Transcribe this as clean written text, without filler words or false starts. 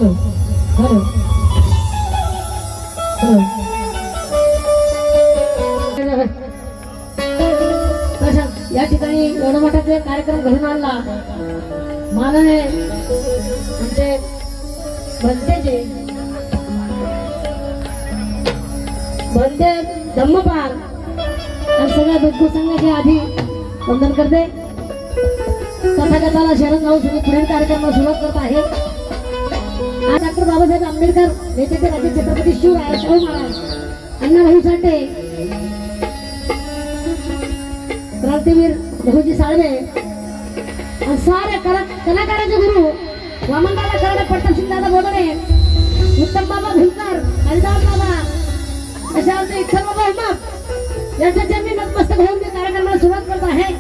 Hello hello hello या ठिकाणी एवढा मोठा कार्यक्रम घडून आणला माननीय आमचे बंदे धम्मपाल आणि सगळ्या दुःख संघाच्या आधी वंदन करते. तथागताला शरण जाऊन सुरू पुढील कार्यक्रमाला सुरुवात करत आहे. आज डॉक्टर बाबासाहेब आंबेडकर नेते राज्य छत्रपती शिवराय शाहू महाराज अण्णाभाऊ साठे क्रांतीवीर रघुजी साळवे आणि सारे कलाकाराचे गुरु वामनदादा कराडे पट्टसिंगदादा बोडणे उत्तम बाबा भुलकर हरिदास बाबा अशा आमचे इच्छा बाबा यांच्या चरणी नतमस्तक होऊन कार्यक्रमाला सुरुवात करत आहे.